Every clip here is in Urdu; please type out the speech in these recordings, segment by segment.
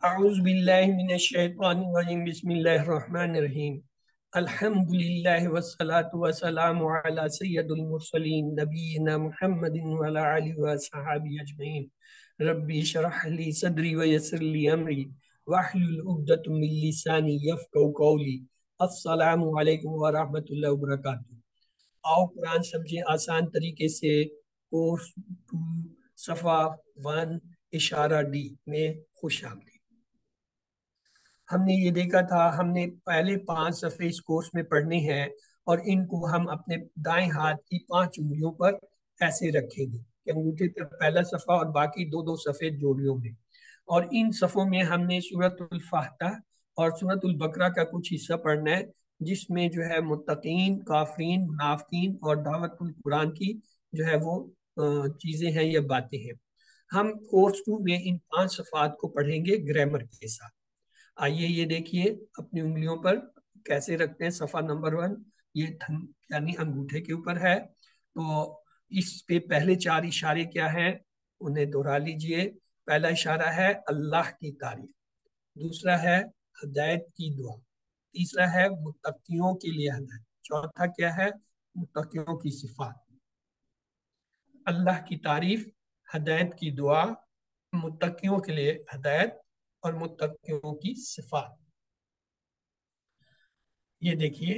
اعوذ باللہ من الشیطان الرجیم بسم اللہ الرحمن الرحیم الحمدللہ والصلاة والسلام علی سید المرسلین نبینا محمد وعلی آلہ وصحبہ اجمعین ربی اشرح لی صدری ویسر لی امری واحلل عقدۃ من لسانی یفقہوا قولی السلام علیکم ورحمۃ اللہ وبرکاتہ۔ آؤ قرآن سمجھیں آسان طریقے سے کورس 2 صفحہ 1 اشارہ ڈی میں خوش آمدید۔ ہم نے یہ دیکھا تھا، ہم نے پہلے 5 صفحے اس کورس میں پڑھنے ہیں اور ان کو ہم اپنے دائیں ہاتھ کی 5 انگلیوں پر ایسے رکھیں گے کہ انگوٹھے پر پہلا صفحہ اور باقی 2 سفید جوڑیوں میں، اور ان صفحوں میں ہم نے سورۃ الفاتحہ اور سورۃ البقرہ کا کچھ حصہ پڑھنا ہے، جس میں جو ہے متقین، کافرین، منافقین اور دعوت القرآن کی جو ہے وہ چیزیں ہیں یا باتیں ہیں۔ ہم کورس 2 میں ان 5 صفحات کو پڑھیں گے گرامر کے ساتھ۔ آئیے یہ دیکھیے اپنی انگلیوں پر کیسے رکھتے ہیں۔ صفحہ نمبر 1 یہ یعنی انگوٹھے کے اوپر ہے، تو اس پہ پہلے 4 اشارے کیا ہیں انہیں دہرا لیجئے۔ پہلا اشارہ ہے اللہ کی تعریف، دوسرا ہے ہدایت کی دعا، تیسرا ہے متقیوں کے لیے ہدایت، چوتھا کیا ہے متقیوں کی صفات۔ اللہ کی تعریف، ہدایت کی دعا، متقیوں کے لیے ہدایت اور متقیوں کی صفات۔ یہ دیکھیے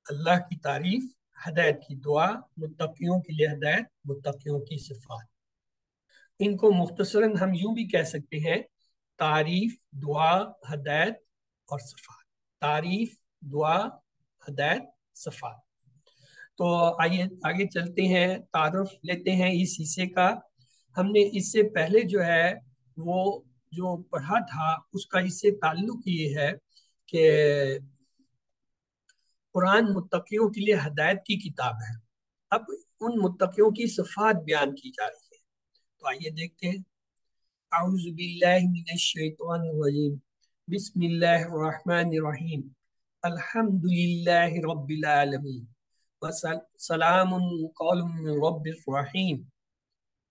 اللہ کی تعریف، ہدایت کی دعا، متقیوں کے لیے ہدایت، متقیوں کی صفات۔ ان کو مختصراً ہم یوں بھی کہہ سکتے ہیں تعریف، دعا، ہدایت اور صفات۔ تعریف، دعا، ہدایت، صفات۔ تو آئیے آگے چلتے ہیں، تعارف لیتے ہیں اس حصے کا۔ ہم نے اس سے پہلے جو ہے وہ جو پڑھا تھا اس کا اس سے تعلق یہ ہے کہ قرآن متقیوں کے لیے ہدایت کی کتاب ہے۔ اب ان متقیوں کی صفات بیان کی جا رہی ہے، تو آئیے دیکھتے ہیں۔ اعوذ باللہ من الشیطان الرجیم بسم اللہ الرحمن الرحیم الحمدللہ رب العالمین وسلام قول من رب الرحیم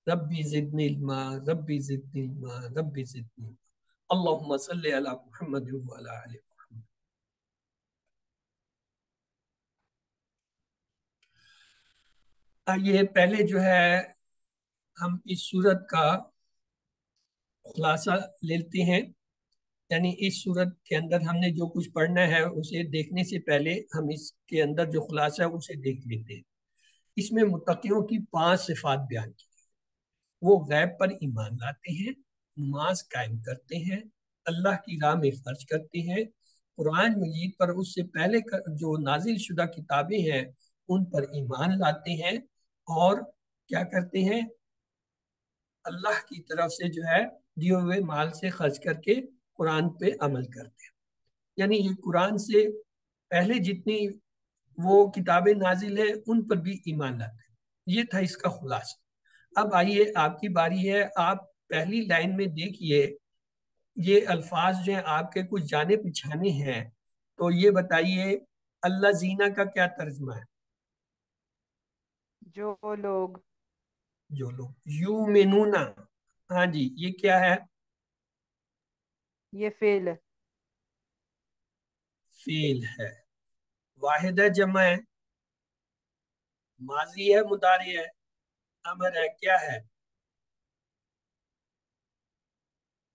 ربی زدنی علما ربی زدنی علما ربی زدنی علما اللہم صلی علی محمد وعلی آل محمد۔ یہ پہلے جو ہے ہم اس صورت کا خلاصہ لیتے ہیں، یعنی اس صورت کے اندر ہم نے جو کچھ پڑھنا ہے اسے دیکھنے سے پہلے ہم اس کے اندر جو خلاصہ ہے اسے دیکھ لیتے ہیں۔ اس میں متقیوں کی 5 صفات بیان کی، وہ غیب پر ایمان لاتے ہیں، نماز قائم کرتے ہیں، اللہ کی راہ میں خرچ کرتے ہیں، قرآن مجید پر اس سے پہلے جو نازل شدہ کتابیں ہیں ان پر ایمان لاتے ہیں، اور کیا کرتے ہیں اللہ کی طرف سے جو ہے دیے ہوئے مال سے خرچ کر کے قرآن پہ عمل کرتے ہیں۔ یعنی یہ قرآن سے پہلے جتنی وہ کتابیں نازل ہیں ان پر بھی ایمان لاتے ہیں۔ یہ تھا اس کا خلاصہ۔ اب آئیے آپ کی باری ہے، آپ پہلی لائن میں دیکھیے یہ الفاظ جو ہیں آپ کے کچھ جانے پچھانے ہیں، تو یہ بتائیے اللہ زینہ کا کیا ترجمہ ہے؟ جو لوگ۔ جو لوگ۔ یومنون، ہاں جی یہ کیا ہے؟ یہ فعل ہے۔ فعل ہے۔ واحد ہے، جمع ہے، ماضی ہے، مضارع ہے، امر ہے، کیا ہے؟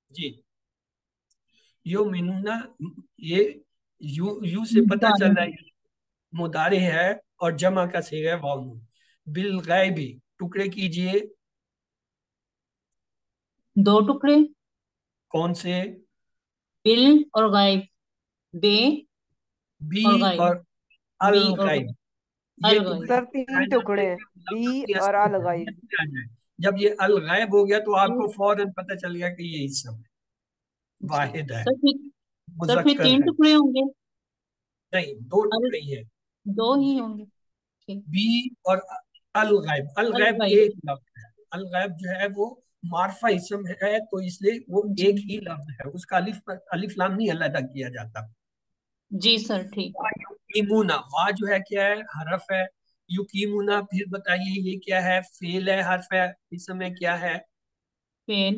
جی یومنون، یہ یو سے پتہ چل رہا ہے مضارع ہے اور جمع کا صیغہ ہے واو۔ بالغیب، ٹکڑے کیجئے۔ 2 ٹکڑے، کون سے؟ بل اور غائب، بے بی اور غائب، اور بی اور الغیب۔ یہ الغائب۔ سر 3 ٹکڑے ہیں، بی اور الغیب۔ جب یہ الغیب ہو گیا تو آپ کو فوراً پتہ چل گیا کہ یہ اسم ہے، واحد ہے، سر پھر مذکر 3 ہے۔ ٹکڑے ہوں گے؟ نہیں، 2 ٹکڑے ہی ہیں، 2 ہی ہوں گے۔ بی اور الغیب۔ الغیب الغائب، ایک لفظ ہے، الغیب جو ہے وہ معرفہ اسم ہے، تو اس لیے وہ جی ایک ہی لفظ ہے، اس کا الف لام نہیں علیحدہ کیا جاتا۔ جی سر ٹھیک۔ یقیمونا، وا جو ہے کیا ہے؟ حرف ہے۔ یقیمونا پھر بتائیے یہ کیا ہے؟ فعل ہے، حرف ہے، اسم ہے، کیا ہے؟ فعل۔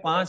5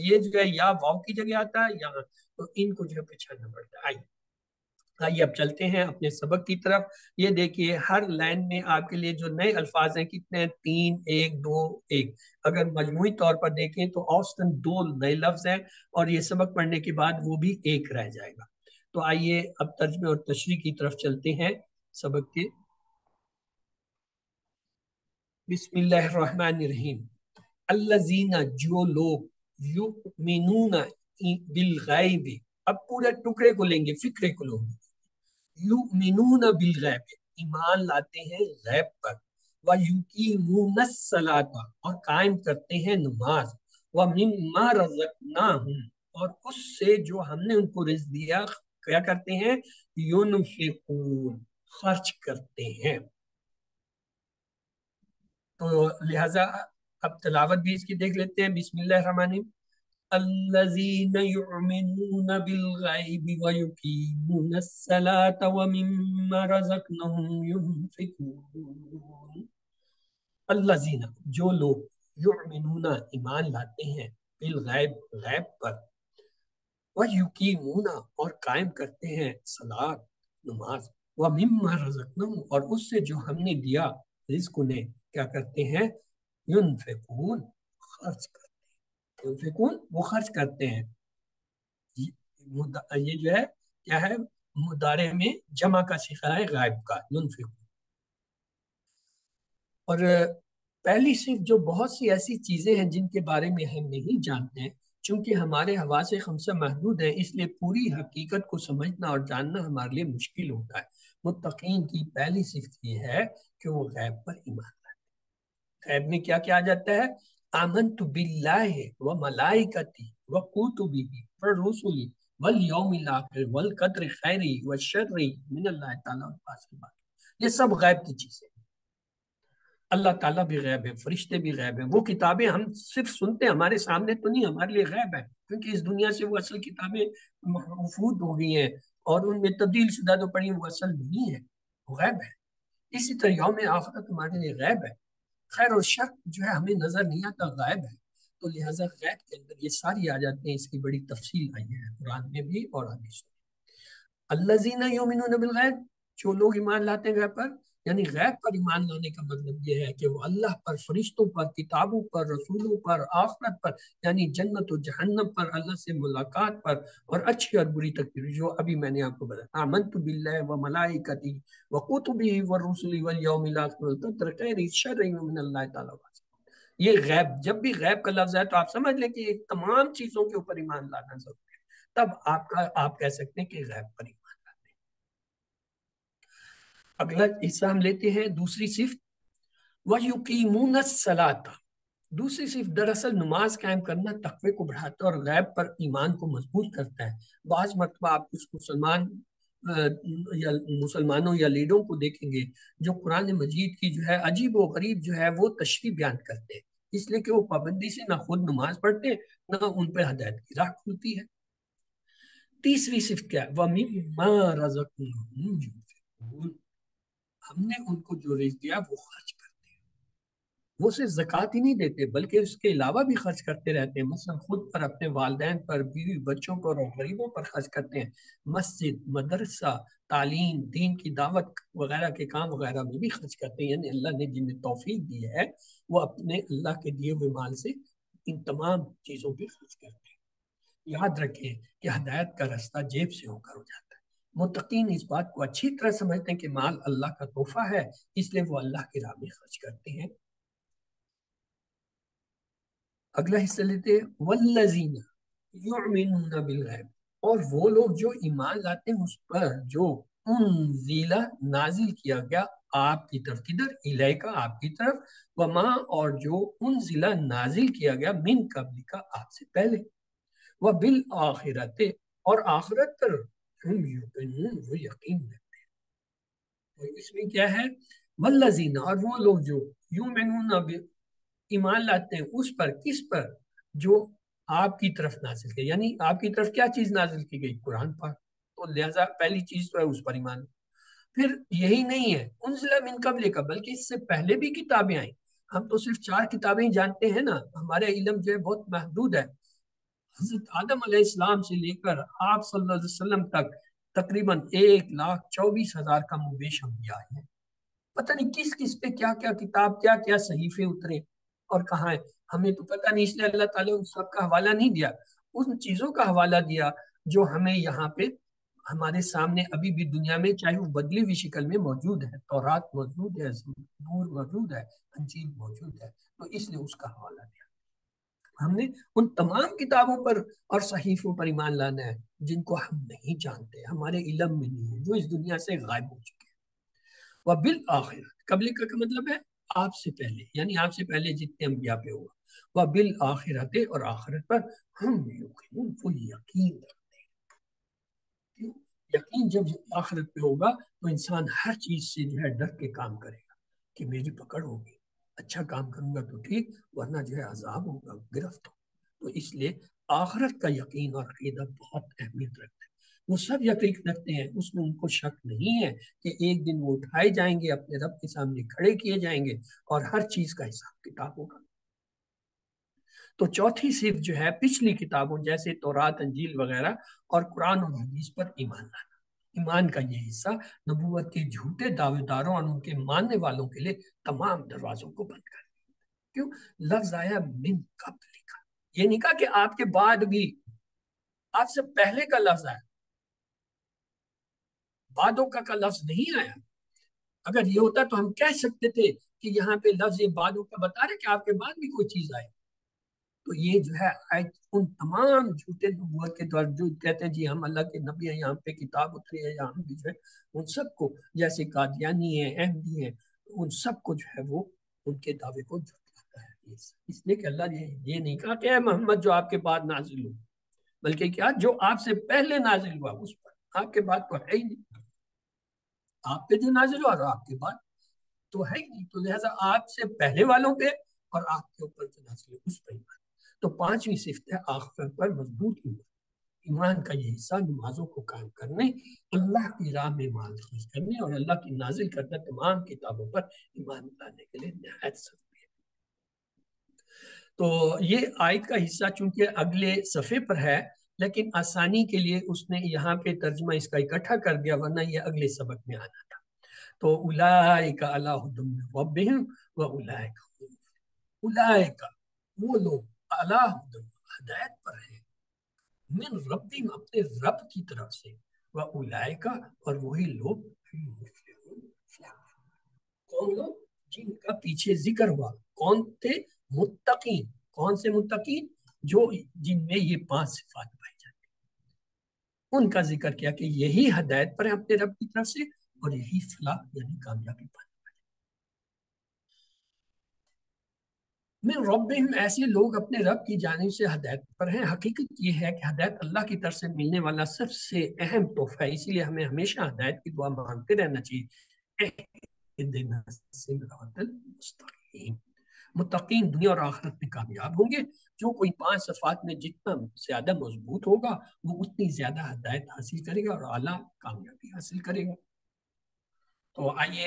یہ جو ہے یا واو کی جگہ آتا ہے یہاں، تو ان کو جو ہے پہچاننا پڑتا ہے۔ آئیے اب چلتے ہیں اپنے سبق کی طرف۔ یہ دیکھیے ہر لائن میں آپ کے لیے جو نئے الفاظ ہیں کتنے ہیں؟ 3 1 2 1۔ اگر مجموعی طور پر دیکھیں تو اوسطاً 2 نئے لفظ ہیں، اور یہ سبق پڑھنے کے بعد وہ بھی 1 رہ جائے گا۔ تو آئیے اب ترجمے اور تشریح کی طرف چلتے ہیں سبق کے۔ بسم اللہ الرحمن الرحیم۔ الذین، جو لوگ، یؤمنون بالغیب، اب پورے ٹکڑے کو لیں گے، فکرے کو لیں گے۔ یؤمنون بالغیب، ایمان لاتے ہیں غیب پر۔ وَیُقِیمُونَ الصَّلَاةَ، اور قائم کرتے ہیں نماز۔ وَمِمَّا رَزَقْنَاهُمْ، اور اس سے جو ہم نے ان کو رزق دیا کیا کرتے ہیں؟ يُنْفِقُونَ، خرچ کرتے ہیں۔ تو لہذا اب تلاوت بھی اس کی دیکھ لیتے ہیں۔ بسم اللہ الرحمن الرحیم۔ الذین یؤمنون بالغیب ویقیمون الصلاة ومما رزقناہم ینفقون۔ الذین، جو لوگ، یؤمنون، ایمان لاتے ہیں، بالغیب، غیب پر، ویقیمون، اور قائم کرتے ہیں صلاۃ، نماز، ومما رزقناہم، اور اس سے جو ہم نے دیا رزق انہیں کیا کرتے ہیں؟ ینفقون، خرچ کرتے ہیں۔ ینفقون، وہ خرچ کرتے ہیں۔ یہ جو ہے کیا ہے؟ مضارع میں جمع کا صیغہ ہے غائب کا، ینفقون۔ اور پہلی صرف جو بہت سی ایسی چیزیں ہیں جن کے بارے میں ہم نہیں جانتے ہیں، چونکہ ہمارے حواس خمسہ محدود ہیں، اس لیے پوری حقیقت کو سمجھنا اور جاننا ہمارے لیے مشکل ہوتا ہے۔ متقین کی پہلی صفت یہ ہے کہ وہ غیب پر ایمان لاتے ہیں۔ غیب میں کیا کیا آ جاتا ہے؟ آمنت باللہ و ملائکتی و کتبہ و رسلی والیوم الاخر والقدر خیری و شری من اللہ تعالیٰ۔ یہ سب غیب کی چیزیں ہیں۔ اللہ تعالیٰ بھی غیب ہے، فرشتے بھی غیب ہیں۔ وہ کتابیں ہم صرف سنتے ہیں، ہمارے سامنے تو نہیں، ہمارے لیے غیب ہے، کیونکہ اس دنیا سے وہ اصل کتابیں مفقود ہو گئی ہیں اور ان میں تبدیل شدہ تو پڑھی، وہ اصل نہیں ہے، وہ غیب ہے۔ اسی طرح یوم آخرت ہمارے لیے غیب ہے۔ خیر و شر جو ہے ہمیں نظر نہیں آتا، غائب ہے۔ تو لہٰذا غیب کے اندر یہ ساری آ جاتے ہیں، اس کی بڑی تفصیل آئی ہے قرآن میں بھی اور حدیث میں۔ الذین یؤمنون بالغیب، جو لوگ ایمان لاتے ہیں غیب پر، یعنی غیب پر ایمان لانے کا مطلب یہ ہے کہ وہ اللہ پر، فرشتوں پر، کتابوں پر، رسولوں پر، آخرت پر، یعنی جنت و جہنم پر، اللہ سے ملاقات پر، اور اچھی اور بری تقدیر، جو ابھی میں نے آپ کو بتایا۔ آمنت باللہ و ملائکتی و کتبہ و رسلی والیوم الاخر والقدر خیرہ شرہ من اللہ تعالیٰ۔ یہ غیب، جب بھی غیب کا لفظ ہے تو آپ سمجھ لیں کہ یہ تمام چیزوں کے اوپر ایمان لانا ضروری ہے، تب آپ کہہ سکتے ہیں کہ غیب پر ایمان۔ اگلا حصہ ہم لیتے ہیں دوسری صفت، وَيُقِيمُونَ الصَّلَاةَ۔ دوسری صفت دراصل نماز قائم کرنا تقوی کو بڑھاتا ہے اور غیب پر ایمان کو مضبوط کرتا ہے۔ بعض مرتبہ آپ کچھ مسلمانوں یا لیڈروں کو دیکھیں گے جو قرآن مجید کی جو ہے عجیب و غریب جو ہے وہ تشریح بیان کرتے ہیں، اس لیے کہ وہ پابندی سے نہ خود نماز پڑھتے نہ ان پہ ہدایت کی راہ کھلتی ہے۔ تیسری صفت کیا ہے؟ وَمِمَّا رَزَقْنَاهُمْ يُنْفِقُونَ، ہم نے ان کو جو رزق دیا وہ خرچ کرتے ہیں۔ وہ صرف زکوٰۃ ہی نہیں دیتے بلکہ اس کے علاوہ بھی خرچ کرتے رہتے ہیں، مثلا خود پر، اپنے والدین پر، بیوی بچوں پر اور غریبوں پر خرچ کرتے ہیں۔ مسجد، مدرسہ، تعلیم، دین کی دعوت وغیرہ کے کام وغیرہ میں بھی خرچ کرتے ہیں، یعنی اللہ نے جنہیں توفیق دی ہے وہ اپنے اللہ کے دیے ہوئے مال سے ان تمام چیزوں پہ خرچ کرتے ہیں۔ یاد رکھیں کہ ہدایت کا راستہ جیب سے ہو کر ہو جاتا ہے۔ متقین اس بات کو اچھی طرح سمجھتے ہیں کہ مال اللہ کا تحفہ ہے، اس لیے وہ اللہ کی راہ میں خرچ کرتے ہیں۔ اگلا حصہ لیتے ہیں، والذین یؤمنون بالغیب، اور وہ لوگ جو ایمان لاتے ہیں اس پر جو انزل، نازل کیا گیا آپ کی طرف، کدھر؟ الیکا، آپ کی طرف، وما، اور جو انزل، نازل کیا گیا من قبل کا، آپ سے پہلے، وبالآخرۃ، اور آخرت پر ہم یوقنون، وہ یقین رکھتے ہیں۔ تو اس میں کیا ہے؟ والذین، اور وہ لوگ جو یؤمنون، ایمان لاتے ہیں اس پر، کس پر؟ جو آپ کی طرف نازل کی، یعنی آپ کی طرف کیا چیز نازل کی گئی؟ قرآن پاک، تو لہذا پہلی چیز تو ہے اس پر ایمان۔ پھر یہی نہیں ہے انزل من قبل کا، بلکہ اس سے پہلے بھی کتابیں آئیں۔ ہم تو صرف 4 کتابیں ہی جانتے ہیں نا، ہمارے علم جو ہے بہت محدود ہے، حضرت آدم علیہ السلام سے لے کر آپ صلی اللہ علیہ وسلم تک تقریباً 1,24,000 کا بیش انبیاء ہیں. پتہ نہیں کس کس پہ کیا کیا کتاب، کیا کیا صحیفے اترے اور کہاں ہے، ہمیں تو پتہ نہیں. اس لیے اللہ تعالیٰ ان سب کا حوالہ نہیں دیا، ان چیزوں کا حوالہ دیا جو ہمیں یہاں پہ ہمارے سامنے ابھی بھی دنیا میں، چاہے وہ بدلی ہوئی شکل میں موجود ہے. تورات موجود ہے، زبور موجود ہے، انجیل موجود ہے، تو اس لیے اس کا حوالہ دیا. ہم نے ان تمام کتابوں پر اور صحیفوں پر ایمان لانا ہے جن کو ہم نہیں جانتے، ہمارے علم میں نہیں ہے، جو اس دنیا سے غائب ہو چکے ہیں. وَبِالْآخِرَةِ، قبل کا مطلب ہے آپ سے پہلے، یعنی آپ سے پہلے جتنے انبیاء پہ ہوا. وَبِالْآخِرَةِ، اور آخرت پر ہم یقین، وہ یقین رکھتے ہیں. یقین جب آخرت پہ ہوگا تو انسان ہر چیز سے جو ہے ڈر کے کام کرے گا کہ میری پکڑ ہوگی، اچھا کام کروں گا تو ٹھیک، ورنہ جو ہے عذاب ہوگا، گرفت ہوگا. تو اس لیے آخرت کا یقین اور عقیدہ بہت اہمیت رکھتا ہے. وہ سب یقین رکھتے ہیں، اس میں ان کو شک نہیں ہے کہ ایک دن وہ اٹھائے جائیں گے، اپنے رب کے سامنے کھڑے کیے جائیں گے اور ہر چیز کا حساب کتاب ہوگا. تو چوتھی صرف جو ہے پچھلی کتابوں جیسے تورات، انجیل وغیرہ اور قرآن اور حدیث پر ایمان لانا. ایمان کا یہ حصہ نبوت کے جھوٹے دعوے داروں اور ان کے ماننے والوں کے لیے تمام دروازوں کو بند کر دیا. کیوں؟ لفظ آیا من قبل کا، یہ نہیں کہا کہ آپ کے بعد بھی، آپ سے پہلے کا لفظ آیا، بعدوں کا لفظ نہیں آیا. اگر یہ ہوتا تو ہم کہہ سکتے تھے کہ یہاں پہ لفظ یہ بعدوں کا بتا رہے کہ آپ کے بعد بھی کوئی چیز آئے. تو یہ جو ہے ان تمام جھوٹے نبوت کے دور جو کہتے ہیں جی ہم اللہ کے نبی ہیں، یہاں پہ کتاب اتری ہے، یہاں بھی جو ہے ان سب کو، جیسے قادیانی ہیں، احمدی ہیں، ان سب کو جو ہے وہ ان کے دعوے کو جھٹلاتا ہے. اس لیے کہ اللہ نے یہ نہیں کہا کہ اے محمد جو آپ کے بعد نازل ہو، بلکہ کیا جو آپ سے پہلے نازل ہوا اس پر، آپ کے بعد تو ہے ہی نہیں. آپ پہ جو نازل ہوا اور آپ کے بعد تو ہے ہی نہیں، تو لہٰذا آپ سے پہلے والوں پہ اور آپ کے اوپر جو نازل ہو اس پر ایمان. تو پانچویں صفت ہے آخرت پر مضبوط ایمان. ایمان کا یہ حصہ نمازوں کو قائم کرنے، اللہ کی راہ میں مال خرچ کرنے اور اللہ کی نازل کردہ تمام کتابوں پر ایمان لانے کے لیے نہایت ضروری ہے. تو یہ آیت کا حصہ چونکہ اگلے صفحے پر ہے، لیکن آسانی کے لیے اس نے یہاں پہ ترجمہ اس کا اکٹھا کر دیا، ورنہ یہ اگلے سبق میں آنا تھا. تو اولئک علی ھدی من ربہم واولئک هم المفلحون. اولئک، وہ لوگ، علی ھدی، ہدایت پر ہیں، من ربہم، اپنے رب کی طرف سے، واولئک، اور وہی لوگ هم المفلحون، کون لوگ؟ جن کا پیچھے ذکر ہوا. کون تھے؟ متقین. کون سے متقین؟ جو جن میں یہ 5 صفات پائی جاتی ہیں. ان کا ذکر کیا کہ یہی ہدایت پر ہیں اپنے رب کی طرف سے، اور یہی فلاح یعنی کامیابی پانے والے. من ربہم، ایسے لوگ اپنے رب کی جانب سے ہدایت پر ہیں. حقیقت یہ ہے کہ ہدایت اللہ کی طرف سے ملنے والا سب سے اہم تحفہ ہے، اسی لیے ہمیں ہمیشہ ہدایت کی دعا مانگتے رہنا چاہیے. اہدنا الصراط المستقیم. متقین دنیا اور آخرت میں کامیاب ہوں گے. جو کوئی 5 صفات میں جتنا زیادہ مضبوط ہوگا وہ اتنی زیادہ ہدایت حاصل کرے گا اور اعلیٰ کامیابی حاصل کرے گا. تو آئیے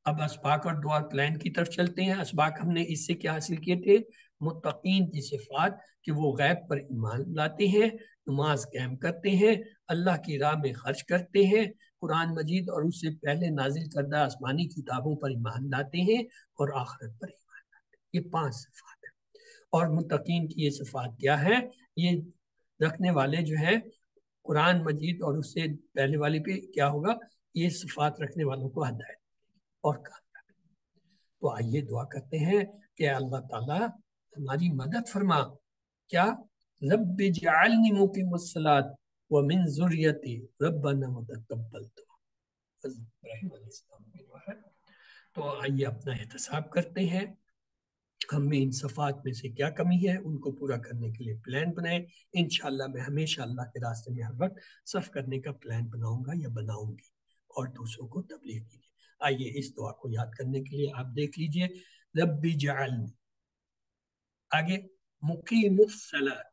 اب اسباق اور دعا پلان کی طرف چلتے ہیں. اسباق ہم نے اس سے کیا حاصل کیے تھے؟ متقین کی صفات کہ وہ غیب پر ایمان لاتے ہیں، نماز قائم کرتے ہیں، اللہ کی راہ میں خرچ کرتے ہیں، قرآن مجید اور اس سے پہلے نازل کردہ آسمانی کتابوں پر ایمان لاتے ہیں اور آخرت پر ایمان لاتے ہیں. یہ 5 صفات ہیں. اور متقین کی یہ صفات کیا ہے؟ یہ رکھنے والے جو ہیں قرآن مجید اور اس سے پہلے والے پہ کیا ہوگا؟ یہ صفات رکھنے والوں کو ہدایت اور کامیابی. تو آئیے دعا کرتے ہیں کہ اللہ تعالیٰ ہماری مدد فرما. کیا؟ رب اجعلنی مقیم الصلاۃ ومن ذریتی ربنا وتقبل دعا. ابراہیم علیہ السلام کی دعا ہے. تو آئیے اپنا احتساب کرتے ہیں. ہم میں ان صفات میں سے کیا کمی ہے، ان کو پورا کرنے کے لیے پلان بنائیں. انشاءاللہ میں ہمیشہ اللہ کے راستے میں ہر وقت صرف کرنے کا پلان بناؤں گا یا بناؤں گی اور دوسروں کو تبلیغ کے لیے. آئیے اس دعا کو یاد کرنے کے لیے آپ دیکھ لیجئے. رب اجعلنی، آگے مقیم الصلاۃ،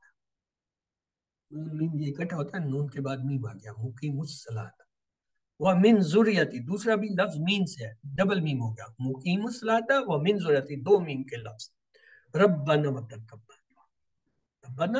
نون میم یہ اکٹھا ہوتا ہے، نون کے بعد میم آ گیا، مقیم الصلاۃ. ومن ذریتی، دوسرا بھی لفظ مین سے ہے، ڈبل میم ہو گیا، مقیم الصلاۃ ومن ذریتی، 2 میم کے لفظ. ربنا وتقبل دعا. ربنا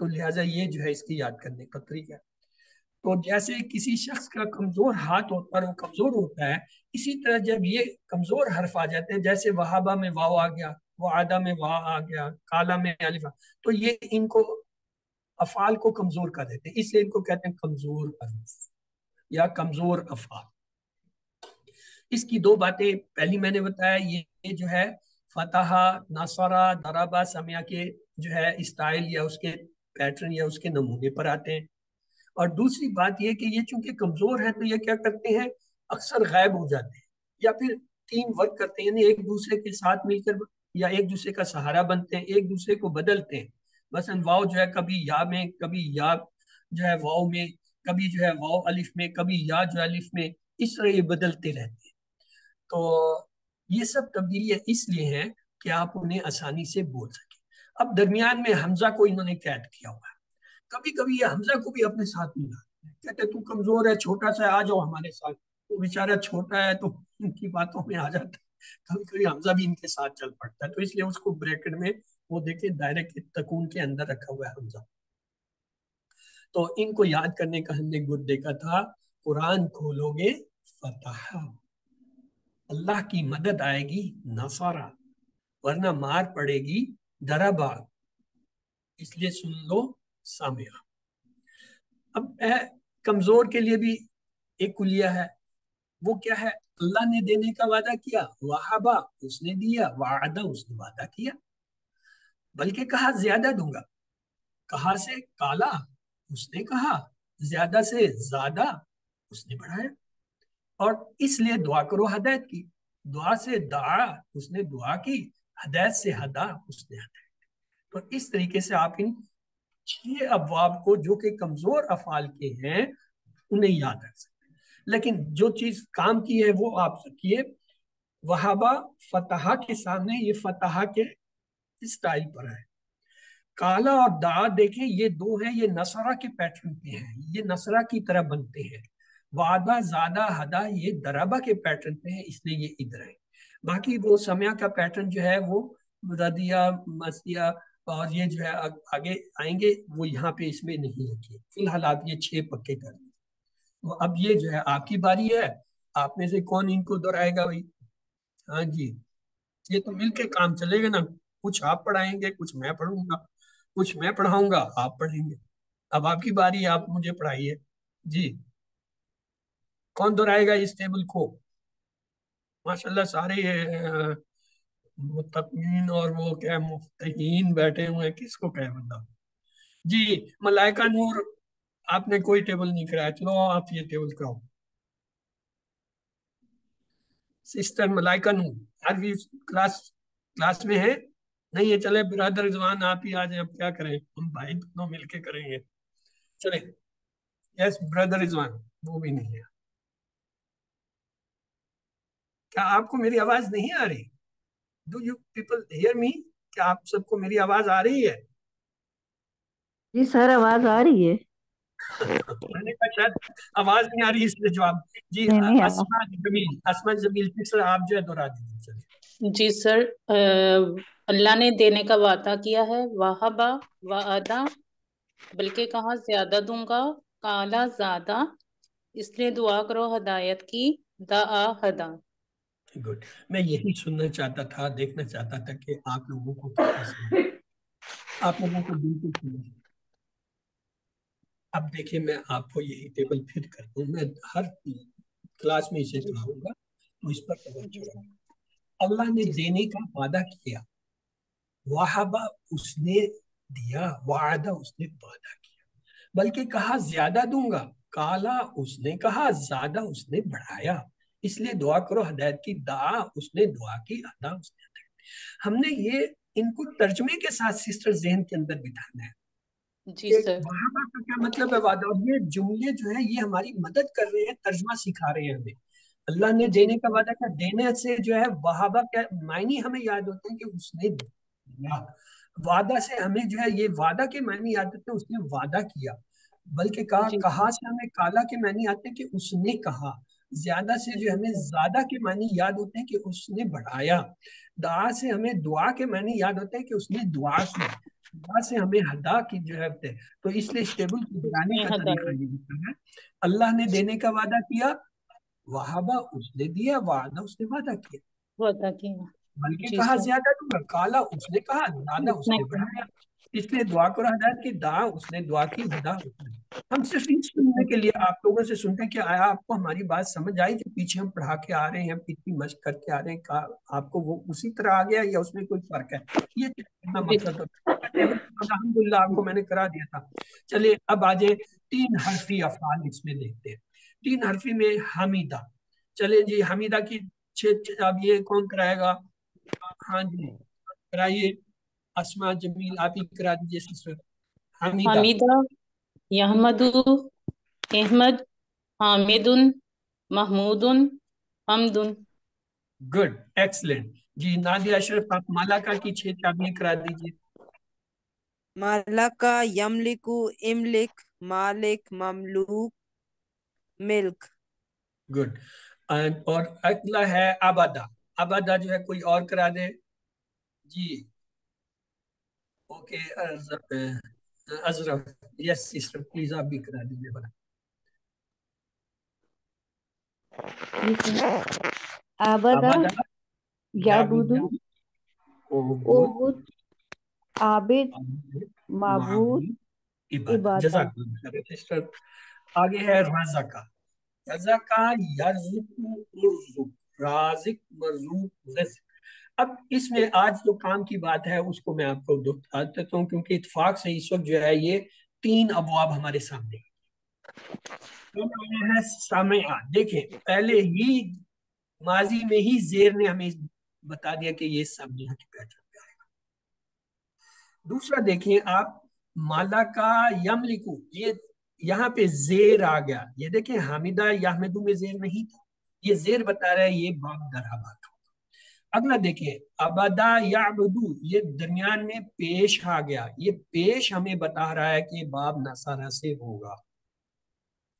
تو لہٰذا یہ جو ہے اس کی یاد کرنے کا طریقہ ہے۔ تو جیسے کسی شخص کا کمزور ہاتھ ہوتا ہے وہ کمزور ہوتا ہے، اسی طرح جب یہ کمزور حرف آ جاتے ہیں، جیسے وہابہ میں واو آ گیا، وعدہ میں وا آ گیا، کالا میں الف تو یہ ان کو افعال کو کمزور کر دیتے ہیں، اس لیے ان کو کہتے ہیں کمزور حرف یا کمزور افعال۔ اس کی دو باتیں پہلی میں نے بتایا، یہ جو ہے فتح، نصرہ، ضربہ، سمیا کے جو ہے اسٹائل یا اس کے پیٹرن یا اس کے نمونے پر آتے ہیں۔ اور دوسری بات یہ کہ یہ چونکہ کمزور ہے تو یہ کیا کرتے ہیں، اکثر غائب ہو جاتے ہیں یا پھر ٹیم ورک کرتے ہیں، یعنی ایک دوسرے کے ساتھ مل کر یا ایک دوسرے کا سہارا بنتے ہیں، ایک دوسرے کو بدلتے ہیں۔ مثلا واؤ جو ہے کبھی یا میں، کبھی یا جو ہے واؤ میں، کبھی جو ہے واؤ الف میں، کبھی یا جو الف میں، اس طرح یہ بدلتے رہتے ہیں۔ تو یہ سب تبدیلیاں اس لیے ہیں کہ آپ انہیں آسانی سے بول سکیں۔ اب درمیان میں حمزہ کو انہوں نے قید کیا ہوا ہے، کبھی کبھی یہ حمزہ کو بھی اپنے ساتھ ملا کہتے تو کمزور ہے، چھوٹا سا، آ جاؤ ہمارے ساتھ، وہ بیچارہ چھوٹا ہے تو ان کی باتوں میں آ جاتا ہے، کبھی کبھی حمزہ بھی ان کے ساتھ چل پڑتا ہے، تو اس لیے اس کو بریکٹ میں وہ دیکھیں دائرے کے تکون کے اندر رکھا ہوا ہے حمزہ۔ تو ان کو یاد کرنے کا ہم نے گڈ دیکھا تھا، قرآن کھولو گے فتح، اللہ کی مدد آئے گی نصارہ، ورنہ مار پڑے گی ضربہ، اس لیے سن لو سامعہ۔ اب کمزور کے لیے بھی ایک کلیہ ہے، وہ کیا ہے، اللہ نے دینے کا وعدہ کیا، وہابا اس نے دیا، وعدہ اس نے وعدہ کیا، بلکہ کہا زیادہ دوں گا، کہا سے کالا اس نے کہا، زیادہ سے زیادہ اس نے بڑھایا، اور اس لیے دعا کرو ہدایت کی، دعا سے دعا اس نے دعا کی، ہدایت سے ہدا اس نے ہدایت کی۔ تو اس طریقے سے آپ ان 6 ابواب کو جو کہ کمزور افعال کے ہیں انہیں یاد رکھ سکتے ہیں، لیکن جو چیز کام کی ہے وہ آپ رکھیے۔ وہابہ فتح کے سامنے یہ فتح کے اسٹائل پر ہے، کالا اور دعا دیکھیں یہ دو ہیں، یہ نصرہ کے پیٹرن پہ ہیں، یہ نصرہ کی طرح بنتے ہیں۔ وعدہ، زادہ، ہدا یہ دربہ کے پیٹرن پہ ہیں، اس لیے یہ ادھر ہے۔ باقی وہ سمیا کا پیٹرن جو ہے وہ ردیہ، مسیہ اور یہ جو ہے آگے آئیں گے، وہ یہاں پہ اس میں نہیں رکھیے، فی الحال آپ یہ 6 پکے کر دیں۔ تو اب یہ جو ہے آپ کی باری ہے، آپ میں سے کون ان کو دہرائے گا بھائی؟ ہاں جی، یہ تو مل کے کام چلے گا نا، کچھ آپ پڑھائیں گے، کچھ میں پڑھوں گا، کچھ میں پڑھاؤں گا، آپ پڑھیں گے۔ اب آپ کی باری ہے، آپ مجھے پڑھائیے جی۔ کون دہرائے گا اس ٹیبل کو؟ ماشاءاللہ سارے متقین اور وہ کیا مفتحین بیٹھے ہوئے ہیں، کس کو کہے بندہ؟ جی ملائکہ نور، آپ نے کوئی ٹیبل نہیں کرایا، چلو آپ یہ ٹیبل کراؤ۔ سسٹر ملائکہ نور آج بھی کلاس میں ہے نہیں ہے؟ چلے برادر رضوان آپ ہی آ جائیں، اب کیا کریں، ہم بھائی دونوں مل کے کریں گے، چلے۔ یس برادر رضوان وہ بھی نہیں ہے۔ کیا آپ کو میری آواز نہیں آ رہی؟ Do you people hear me? کیا آپ سب کو میری آواز آ رہی ہے؟ جی سر آواز آ رہی ہے۔ میں نے کہا شاید آواز نہیں آ رہی اس لیے جواب۔ جی نہیں اسما جمیل، اسما جمیل سر آپ جو ہے دہرا دیجیے۔ چلیے جی سر، اللہ نے دینے کا وعدہ کیا ہے، وہابا، وعدہ، بلکہ کہاں زیادہ دوں گا، کالا زیادہ، اس لیے دعا کرو ہدایت کی، دعا ہدا۔ گڈ، میں یہی سننا چاہتا تھا، دیکھنا چاہتا تھا کہ آپ لوگوں کو کتنا سمجھ، آپ لوگوں کو بالکل سمجھ۔ اب دیکھیں میں آپ کو یہی ٹیبل پھر کرتا ہوں، میں ہر کلاس میں اسے پڑھاؤں گا تو اس پر توجہ رکھیں۔ اللہ نے دینے کا وعدہ کیا، وہابہ اس نے دیا، وعدہ اس نے وعدہ کیا، بلکہ کہا زیادہ دوں گا، کالا اس نے کہا، زیادہ اس نے بڑھایا، اس لیے دعا کرو ہدایت کی، دعا اس نے دعا کی، ادا اس نے ادا کی۔ ہم نے یہ ان کو ترجمے کے ساتھ سسٹر ذہن کے اندر بٹھانا ہے جی کہ سر، وہابہ کا کیا مطلب ہے وعدہ، اور یہ جملے جو ہیں یہ ہماری مدد کر رہے ہیں، ترجمہ سکھا رہے ہیں ہمیں۔ اللہ نے دینے کا وعدہ کیا، دینے سے جو ہے وہابہ کا معنی ہمیں یاد ہوتے ہیں کہ اس نے دیا، وعدہ سے ہمیں جو ہے یہ وعدہ کے معنی یاد ہوتے ہیں، اس نے وعدہ کیا، بلکہ کہا سے ہمیں کالا کے معنی آتے ہیں کہ اس نے کہا، زیادہ سے جو ہمیں زیادہ کے معنی یاد ہوتے ہیں کہ اس نے بڑھایا، دعا سے ہمیں دعا کے معنی یاد ہوتے ہیں کہ اس نے دعا کی، وہاں سے ہمیں ہدا کی جو ہے تو اس لیے اس ٹیبل کو بنانے کا طریقہ یہ ہے، اللہ نے دینے کا وعدہ کیا، وہابا اس نے دیا، وعدہ اس نے وعدہ کیا، وعدہ کیا بلکہ جی کہا سر، زیادہ دوں گا، کالا اس نے کہا، زیادہ اس نے بڑھایا، اس لیے دعا کرو ہدایت کی، دعا اس نے دعا کی، ہدا اس نے۔ ہم صرف یہ سننے کے لیے آپ لوگوں سے سنتے ہیں کہ آیا آپ کو ہماری بات سمجھ آئی کہ پیچھے ہم پڑھا کے آ رہے ہیں، اتنی مشق کر کے آ رہے ہیں، آپ کو وہ اسی طرح آ گیا یا اس میں کوئی فرق ہے؟ یہ اتنا مقصد ہوتا ہے۔ الحمدللہ آپ کو میں نے کرا دیا تھا۔ چلیے اب آ جائیں 3 حرفی افعال اس میں دیکھتے ہیں۔ 3 حرفی میں حمیدہ، چلیں جی حمیدہ کی اب یہ کون کرائے گا؟ ہاں جی کرائیے، اسماء جمیل آپ ہی کرا دیجیے سسٹر۔ حمیدہ، حمیدہ، یحمدو، احمد، حامد، محمود، حمد۔ Good, excellent. جی نادیہ اشرف آپ مالکا کی 6 چابیاں کرا دیجیے۔ مالکا، یملکو، املک، مالک، مملوک، ملک۔ گڈ، اور اگلا ہے ابدا، ابدا جو ہے کوئی اور کرا دے جی۔ اوکے ازرف، یس سسٹر پلیز آپ بھی کرا دیجیے بڑا۔ آبدا، ابدا، یعبدو، اوبد، اوبد، عابد، معبود، عبادت۔ جزاک اللہ خیر سسٹر۔ آگے ہے رزقہ، رزقہ یرزق ارزق، رازق مرزوق رزق۔ اب اس میں آج جو کام کی بات ہے اس کو میں آپ کو بتا دیتا ہوں، کیونکہ اتفاق سے اس وقت جو ہے یہ 3 ابواب ہمارے سامنے ہے۔ سامعہ، دیکھیں پہلے ہی ماضی میں ہی زیر نے ہمیں بتا دیا کہ یہ سامعہ کی پہچان ہے۔ دوسرا دیکھیں آپ، مالا کا یملکو، یہ یہاں پہ زیر آ گیا، یہ دیکھیں حامدہ یحمدو میں زیر نہیں تھا، یہ زیر بتا رہا ہے یہ باب درہبا تھا۔ اگلا دیکھیں ابدا یعبدو، یہ درمیان میں پیش آ گیا، یہ پیش ہمیں بتا رہا ہے کہ باب نصارہ سے ہوگا۔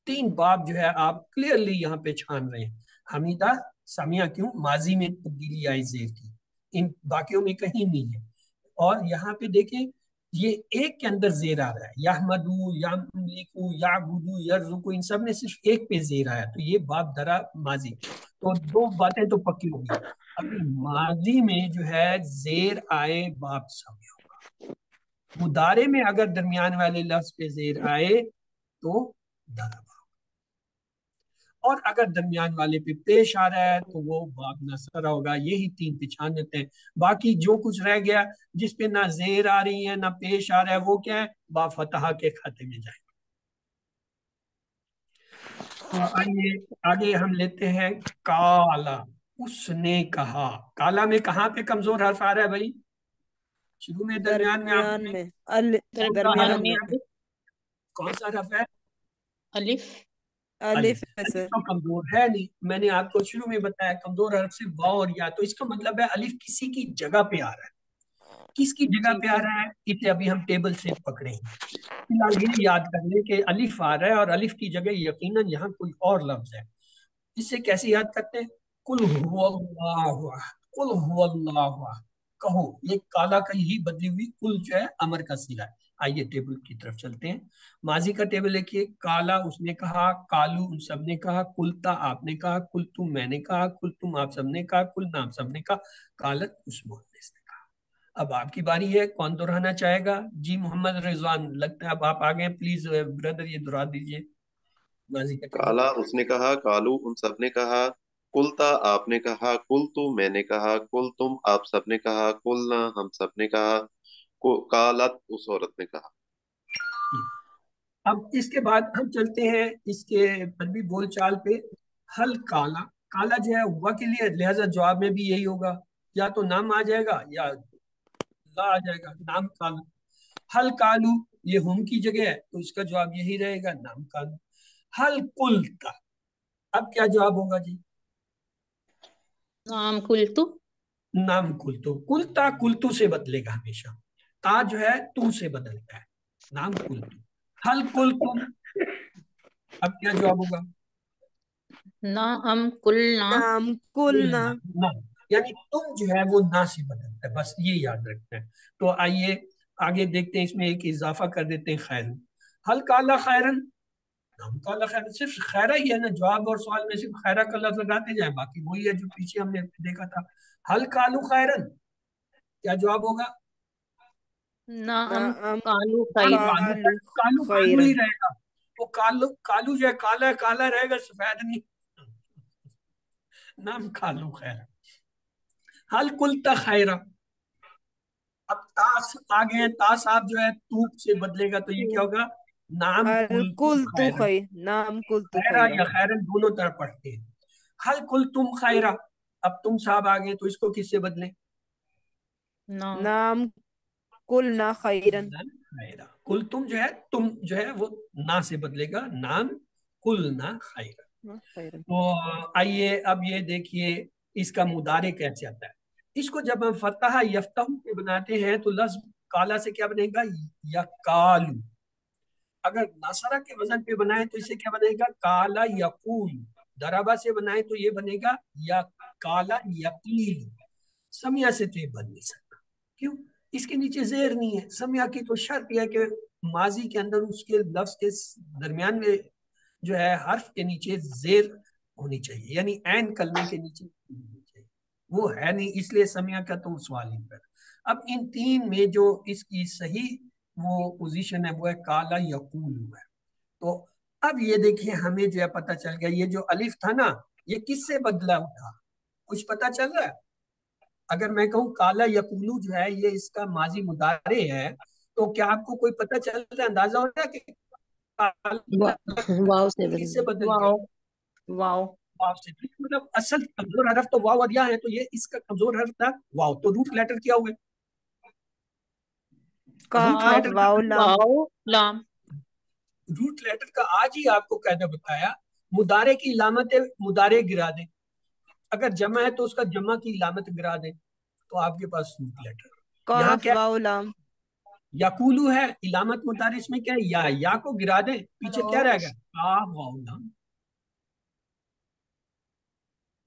3 باب جو ہے آپ کلیئرلی یہاں پہ چھان رہے ہیں۔ حمیدہ سامعہ کیوں؟ ماضی میں تبدیلی آئی زیر کی، ان باقیوں میں کہیں نہیں ہے۔ اور یہاں پہ دیکھیں یہ ایک کے اندر زیر آ رہا ہے، یحمدو، یملکو، یعبدو، یرزقو، ان سب میں صرف ایک پہ زیر آیا، تو یہ باب درا ماضی۔ تو 2 باتیں تو پکی ہوگی، اگر ماضی میں جو ہے زیر آئے باب سامع ہوگا، مضارع میں اگر درمیان والے لفظ پہ زیر آئے تو دربا، اور اگر درمیان والے پہ پیش آ رہا ہے تو وہ باب نصرہ ہوگا۔ یہی 3 پچھان دیتے ہیں، باقی جو کچھ رہ گیا جس پہ نہ زیر آ رہی ہے نہ پیش آ رہا ہے وہ کیا ہے؟ با فتحہ کے کھاتے میں جائے۔ آئیے آگے ہم لیتے ہیں کالا، اس نے کہا۔ کالا میں کہاں پہ کمزور حرف آ رہا ہے بھائی؟ شروع میں، درمیان میں، آپ درمیان میں میں، درمیان میں کون سا حرف ہے؟ الف، الف ہے الف سر۔ تو کمزور ہے نہیں، میں نے آپ کو شروع میں بتایا کمزور حرف سے واو اور یا، تو اس کا مطلب ہے الف کسی کی جگہ پہ آ رہا ہے۔ کس کی جگہ جی پہ آ رہا ہے اسے ابھی ہم ٹیبل سے پکڑیں گے۔ فی الحال یہ یاد کر لیں کہ الف آ رہا ہے اور الف کی جگہ یقیناً یہاں کوئی اور لفظ ہے۔ اس سے کیسے یاد کرتے ہیں؟ قل هو اللہ احد، قل هو اللہ احد، کہو۔ یہ کالا کا ہی بدلی ہوئی قل جو ہے امر کا صیغہ ہے۔ آئیے ٹیبل کی طرف چلتے ہیں۔ ماضی کا ٹیبل دیکھیے، کالا اس نے کہا، کالو ان سب نے کہا، کلتا آپ نے کہا، کل تم میں نے کہا، کل تم آپ سب نے کہا، کل نام سب نے کہا، کالت اس مؤنث نے کہا۔ اب آپ کی باری ہے، کون دہرانا چاہے گا؟ جی محمد رضوان، لگتا ہے اب آپ آگے، پلیز بردر یہ دہرا دیجیے ماضی کا ٹیبل۔ کالا اس نے کہا، کالو ان سب نے کہا، کلتا آپ نے کہا، کل تو میں نے کہا، کل تم آپ سب نے کہا، کلنا ہم سب نے کہا، کالت اس عورت نے کہا۔ اب اس کے بعد ہم چلتے ہیں اس کے عربی بول چال پہ۔ حل کالا، کالا جو ہے ہوا کے لیے، لہذا جواب میں بھی یہی ہوگا، یا تو نام آ جائے گا یا لا آ جائے گا، نام کالا۔ حل کالو یہ ہم کی جگہ ہے تو اس کا جواب یہی رہے گا، نام کالو۔ حل قلتا، اب کیا جواب ہوگا جی؟ نام کلتو، نام کلتو، کلتا کلتو سے بدلے گا ہمیشہ، تا جو ہے تو سے بدلتا ہے، نام کلتو۔ حل کلتم، اب کیا جواب ہوگا؟ نام کلنا، نام کلنا۔ نہ، یعنی تم جو ہے وہ نہ سے بدلتا ہے، بس یہ یاد رکھنا ہے۔ تو آئیے آگے دیکھتے ہیں اس میں ایک اضافہ کر دیتے ہیں خیرن. حل کالا خیرن، ہم کالا خیرن صرف خیرہ ہی ہے نا، جواب اور سوال میں صرف خیرہ کا لفظ لگاتے جائیں، باقی وہی ہے جو پیچھے ہم نے دیکھا تھا. حل کالو خیرن، کیا جواب ہوگا؟ نعم نعم قالوا کالو خیر. قالوا کالو خیرا. ہی رہے گا. وہ کالو جو ہے کالا ہے، کالا رہے گا، سفید نہیں. نام کالو خیر. حل قلت خیرا، اب تاس آگے ہیں، تاس آپ جو ہے توپ سے بدلے گا تو یہ کیا ہوگا؟ نام حل قلت قلت خیرا. خیر، نعم قلت خیرا خیرا. یا خیرن دونوں طرف پڑھتے ہیں. حل قلتم خیرا، اب تم صاحب آگے تو اس کو کس سے بدلیں؟ نعم نعم قلنا خیرا. خیرا. قلتم جو ہے تم جو ہے وہ نا سے بدلے گا، نام قلنا خیرا. خیرا. تو آئیے اب یہ دیکھیے اس کا مضارع کیسے آتا ہے. اس کو جب ہم فتح یفتح پہ بناتے ہیں تو لفظ کالا سے کیا بنے گا؟ یکالو. اگر نصرہ کے وزن پہ بنائیں تو اسے کیا بنے گا؟ کالا یقول. دربا سے بنائیں تو یہ بنے گا یا کالا یقیل. سمیہ سے تو یہ بن نہیں سکتا. کیوں؟ اس کے نیچے زیر نہیں ہے. سمیہ کی تو شرط یہ ہے کہ ماضی کے اندر اس کے لفظ کے درمیان میں جو ہے حرف کے نیچے زیر ہونی چاہیے، یعنی عین کلمے کے نیچے ہونی چاہیے. وہ ہے نہیں، اس لیے سمیہ کا تو سوال ہی پر. اب ان تین میں جو اس کی صحیح وہ پوزیشن ہے وہ ہے کالا یقول ہے. تو اب یہ دیکھیں ہمیں جو ہے پتہ چل گیا یہ جو الف تھا نا یہ کس سے بدلا تھا؟ کچھ پتہ چل رہا ہے؟ اگر میں کہوں کالا یقولو جو ہے یہ اس کا ماضی مضارع ہے تو کیا آپ کو کوئی پتہ چل رہا ہے، اندازہ ہو رہا ہے کہ واو سے کس سے بدل گیا؟ واو واو واو سے. مطلب اصل کمزور حرف تو واو اور یا ہے، تو یہ اس کا کمزور حرف تھا واو. تو روٹ لیٹر کیا ہوئے؟ روٹ کاف لیٹر کا واو لام. واو لام. روٹ لیٹر کا آج ہی آپ کو قاعدہ بتایا. مضارع کی علامت مضارع گرا دیں، اگر جمع ہے تو اس کا جمع کی علامت گرا دیں تو آپ کے پاس روٹ لیٹر. یہاں کاف کیا واو لام. یقولو ہے، علامت مضارع اس میں کیا ہے؟ یا کو گرا دیں، پیچھے کیا رہے گا؟ کاف واو لام.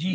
جی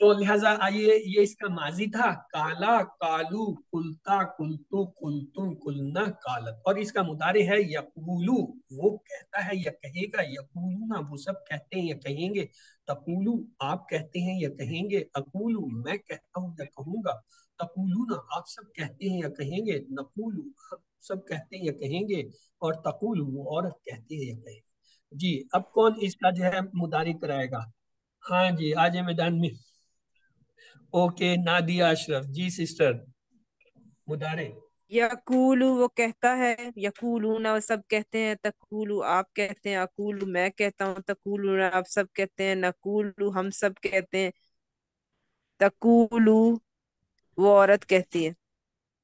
تو لہٰذا آئیے یہ اس کا ماضی تھا کالا کالو کلتا کلتو کلتم کلنا کالت. اور اس کا مضارع ہے یقولو، وہ کہتا ہے یا کہے گا. یقولونا وہ سب کہتے ہیں یا کہیں گے. تقولو آپ کہتے ہیں یا کہیں گے. اقولو میں کہتا ہوں یا کہوں گا. تقولونا آپ سب کہتے ہیں یا کہیں گے. نقولو ہم سب کہتے ہیں یا کہیں گے. اور تقولو وہ عورت کہتے ہیں یا کہیں گے. جی اب کون اس کا جو ہے مضارع کرائے گا؟ ہاں جی آ جائے میدان میں. اوکے نادیہ اشرف. جی سسٹر مضارع. یقولو وہ کہتا ہے، یقولون وہ سب کہتے ہیں، تقولو آپ کہتے ہیں، اقولو میں کہتا ہوں، تقولون آپ سب کہتے ہیں، نقولو ہم سب کہتے ہیں، تقولو وہ عورت کہتی ہے.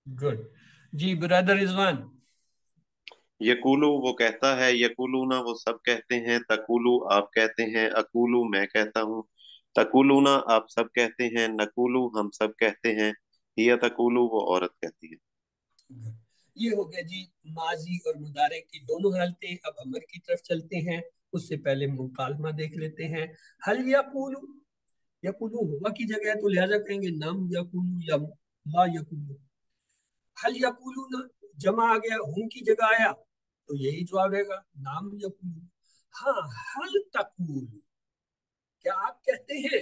گڈ. جی برادر رضوان. یقولو وہ کہتا ہے، یقولونا وہ سب کہتے ہیں، تقولو آپ کہتے ہیں، اقولو میں کہتا ہوں، تقولونا آپ سب کہتے ہیں، نقولو ہم سب کہتے ہیں، ہی تقولو وہ عورت کہتی ہے. یہ ہو گیا جی ماضی اور مضارع کی دونوں حالتیں. اب امر کی طرف چلتے ہیں، اس سے پہلے مکالمہ دیکھ لیتے ہیں. حل یقولو، یقولو ہوا کی جگہ ہے تو لہذا کہیں گے نم یقولو یا لا یقولو. حل یقولون جمع آ گیا، ہم کی جگہ آیا تو یہی جواب رہے گا نام یقولو. ہاں حل تقول کیا آپ کہتے ہیں.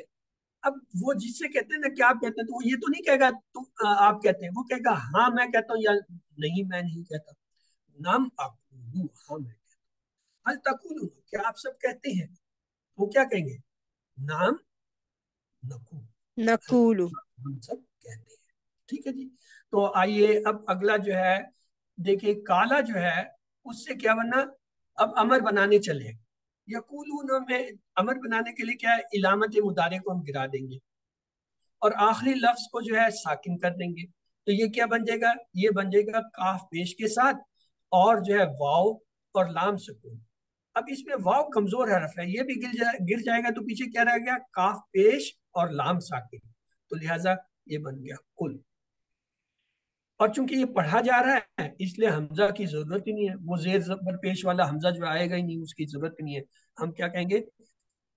اب وہ جس سے کہتے ہیں نا کیا آپ کہتے ہیں تو وہ یہ تو نہیں کہے گا تم آپ کہتے ہیں، وہ کہے گا ہاں میں کہتا ہوں یا نہیں میں نہیں کہتا. نام اقولو ہاں میں کہتا ہوں. حل تقولون کیا آپ سب کہتے ہیں، وہ کیا کہیں گے؟ نام نقول نقولو ہم سب کہتے ہیں. ٹھیک ہے جی. تو آئیے اب اگلا جو ہے دیکھیں کالا جو ہے اس سے کیا بنا. اب امر بنانے چلے. یقولون میں امر بنانے کے لیے کیا ہے؟ علامت مضارع کو ہم گرا دیں گے اور آخری لفظ کو جو ہے ساکن کر دیں گے. تو یہ کیا بن جائے گا؟ یہ بن جائے گا کاف پیش کے ساتھ اور جو ہے واو اور لام سکون. اب اس میں واو کمزور حرف ہے، یہ بھی گر جائے گا تو پیچھے کیا رہ گیا؟ کاف پیش اور لام ساکن. تو لہٰذا یہ بن گیا کل. اور چونکہ یہ پڑھا جا رہا ہے اس لیے حمزہ کی ضرورت ہی نہیں ہے. وہ زیر زبر پیش والا حمزہ جو آئے گا ہی نہیں، اس کی ضرورت نہیں ہے. ہم کیا کہیں گے؟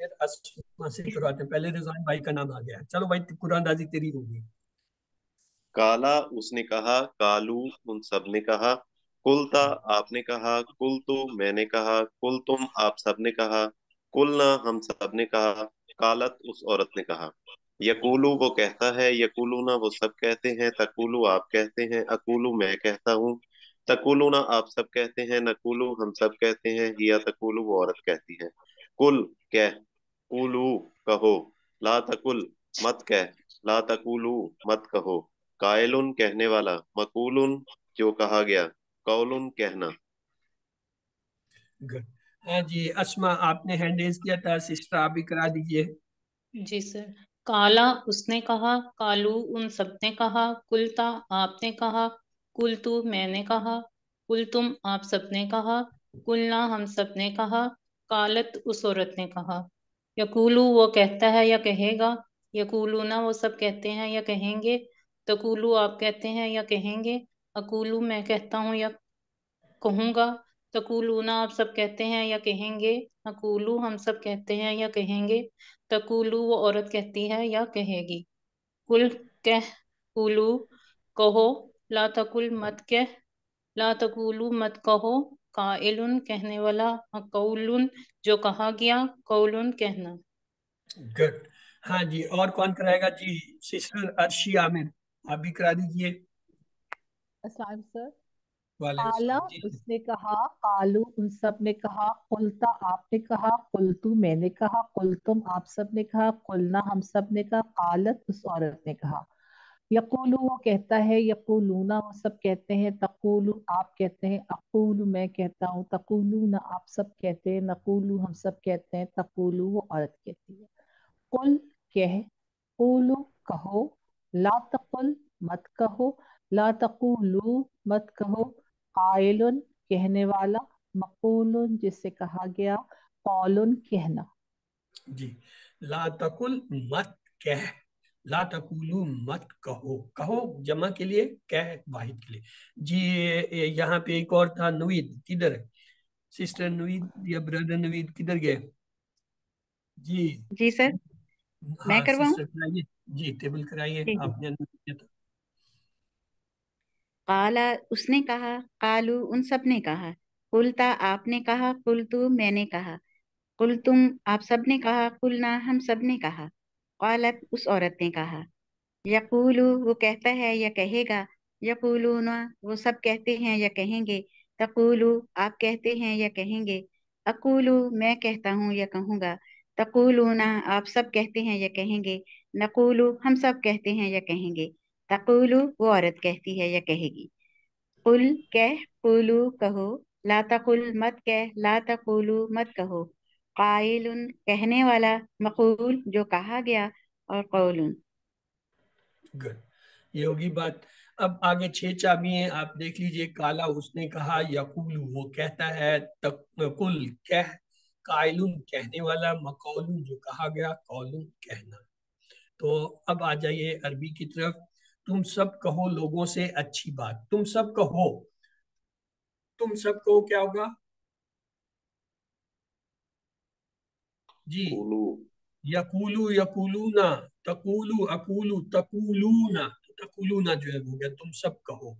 پھر اسما سے کرواتے ہیں. پہلے رضوان بھائی کا نام آ گیا. چلو بھائی قرآن دازی تیری ہوگی. کالا اس نے کہا، کالو ان سب نے کہا، کلتا آپ نے کہا، کل تو میں نے کہا، کل تم آپ سب نے کہا، کلنا ہم سب نے کہا، کالت اس عورت نے کہا. یقولو وہ کہتا ہے، یقولونا وہ سب کہتے ہیں، تقولو آپ کہتے ہیں، اقولو میں کہتا ہوں، تقولونا آپ سب کہتے ہیں، نقولو ہم سب کہتے ہیں، یا تقولو وہ عورت کہتی ہے. کل کہہ، قولو کہو، لا تقل مت کہہ، لا تقولو مت کہو، قائلن کہنے والا، مقولن جو کہا گیا، قولن کہنا. گڈ. ہاں جی اسما آپ نے ہینڈ ریز کیا تھا, سسٹر آپ بھی کرا دیجئے. جی سر. کالا اس نے کہا، کالو ان سب نے کہا، کلتا آپ نے کہا، کلتو میں نے کہا، کل تم آپ سب نے کہا، کلنا ہم سب نے کہا، کالت اس عورت نے کہا. یقولو وہ کہتا ہے یا کہے گا، یقولونا وہ سب کہتے ہیں یا کہیں گے، تقولو آپ کہتے ہیں یا کہیں گے، اقولو میں کہتا ہوں یا کہوں گا، تقولونا آپ سب کہتے ہیں یا کہیں گے، اقولو ہم سب کہتے ہیں یا کہیں گے، تقولو وہ عورت کہتی ہے یا کہے گی. کل کہہ، قولو کہو، لا تقل مت کہہ، لا تقولو مت کہو، قائلن کہنے والا، قولن جو کہا گیا، قولن کہنا. گڈ. ہاں جی اور کون کرائے گا جی؟ سسٹر ارشی عامر آپ بھی کرا دیجئے. السلام علیکم سر. وعلیکم کالا السلام جی. اس نے کہا، کالو ان سب نے کہا، قلتا آپ نے کہا، قلتو میں نے کہا، قلتم آپ سب نے کہا، قلنا ہم سب نے کہا، قالت اس عورت نے کہا. یقولو وہ کہتا ہے، یقولونا وہ سب کہتے ہیں، تقولو آپ کہتے ہیں، اقولو میں کہتا ہوں، تقولونا آپ سب کہتے ہیں، نقولو ہم سب کہتے ہیں، تقولو وہ عورت کہتی ہے. قل کہہ، قولو کہو، لا تقل مت کہو، لا تقولو مت کہو، قائلن کہنے والا، مقولن جس سے کہا گیا، قولن کہنا. جی لا تقل مت کہہ، لا تقولو مت کہو، کہو جمع کے لیے، کہہ واحد کے لیے. جی یہاں پہ ایک اور تھا نوید، کدھر ہے سسٹر نوید یا بردر نوید کدھر گئے؟ جی جی سر میں ہاں کرواؤں. سسٹر کرائیے. جی ٹیبل کرائیے جی جی. آپ نے unmute کیا تھا. قالا اس نے کہا، قالو ان سب نے کہا، قلتا آپ نے کہا، قلتو میں نے کہا، قلتم آپ سب نے کہا، قلنا ہم سب نے کہا، قالت اس عورت نے کہا. یقولو وہ کہتا ہے یا کہے گا، یقولون وہ سب کہتے ہیں یا کہیں گے، تقولو آپ کہتے ہیں یا کہیں گے، اقولو میں کہتا ہوں یا کہوں گا، تقولون آپ سب کہتے ہیں یا کہیں گے، نقولو ہم سب کہتے ہیں یا کہیں گے، تقولو وہ عورت کہتی ہے یا کہے گی. قل کہہ، قولو کہو، لا تقل مت کہہ، لا تقولو مت کہو، قائل کہنے والا، مقول جو کہا گیا، اور قولن. گڈ یہ ہوگی بات. اب آگے 6 چابی ہیں آپ دیکھ لیجئے. کالا اس نے کہا، یقول وہ کہتا ہے، قل کہہ، قائلن کہنے والا، مقولن جو کہا گیا، قولن کہنا. تو اب آ جائیے عربی کی طرف. تم سب کہو لوگوں سے اچھی بات. تم سب کہو، تم سب کہو کیا ہوگا جی؟ قولو یقولو یقولونا، تقولو اقولو تقولونا. تقولونا جو ہے وہ گیا تم سب کہو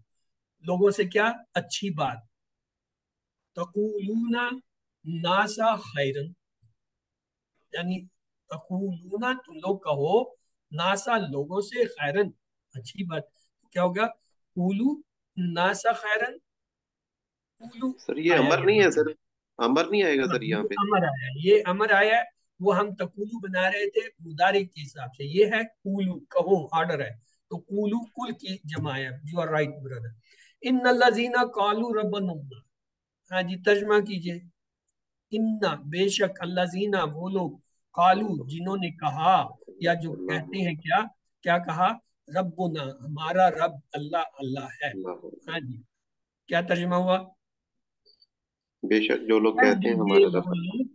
لوگوں سے کیا اچھی بات. تقولونا ناسا خیرن، یعنی تقولونا تم لوگ کہو، ناسا لوگوں سے، خیرن اچھی بات. کیا ہوگا؟ قولو ناسا خیرن. قولو سر یہ آیا امر نہیں ہے سر، امر نہیں آئے گا سر یہاں پہ. امر آیا ہے، یہ امر آیا ہے. وہ ہم تقولو بنا رہے تھے مضارع کے حساب سے. یہ ہے قولو کہو، آرڈر ہے. تو قولو کل کی جمع ہے. You are right brother. ان الذین قالوا ربنا اللہ. ہاں جی ترجمہ کیجئے. ان بے شک الذین وہ لوگ، قالوا جنہوں نے کہا یا جو کہتے ہیں، کیا کیا کہا؟ ربنا ہمارا رب اللہ اللہ ہے. ہاں جی کیا ترجمہ ہوا؟ بے شک جو لوگ کہہ کہتے ہیں دیجئے ہمارا رب. وہ لوگ،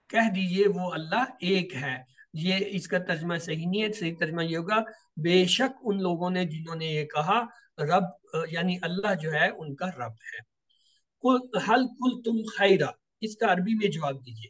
کہہ دیجئے وہ اللہ ایک ہے. یہ اس کا ترجمہ صحیح نہیں ہے. صحیح ترجمہ یہ ہوگا بے شک ان لوگوں نے جنہوں نے یہ کہا، رب یعنی اللہ جو ہے ان کا رب ہے. حل قلتم خیرا، اس کا عربی میں جواب دیجئے.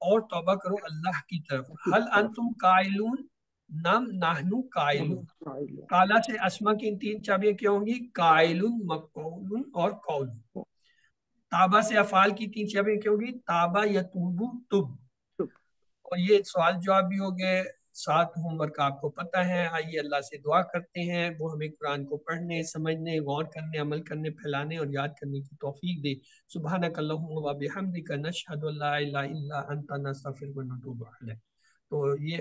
اور توبہ کرو اللہ کی طرف. حل انتم قائلون، نام نحنو قائلون. کالا سے اسما کی ان تین چابیاں کیا ہوں گی؟ قائلون، مقولون اور قولون. تابا سے افعال کی تین چابیاں کیا ہوں گی؟ تابا، یتوبو، تب. اور یہ سوال جواب بھی ہو گئے. 7 ہوم ورک آپ کو پتہ ہے. آئیے اللہ سے دعا کرتے ہیں وہ ہمیں قرآن کو پڑھنے، سمجھنے، غور کرنے، عمل کرنے، پھیلانے اور یاد کرنے کی توفیق دے. سبحانک اللہم و بحمدک، نشہد ان لا الہ الا انت، نستغفرک و نتوب الیک. تو یہ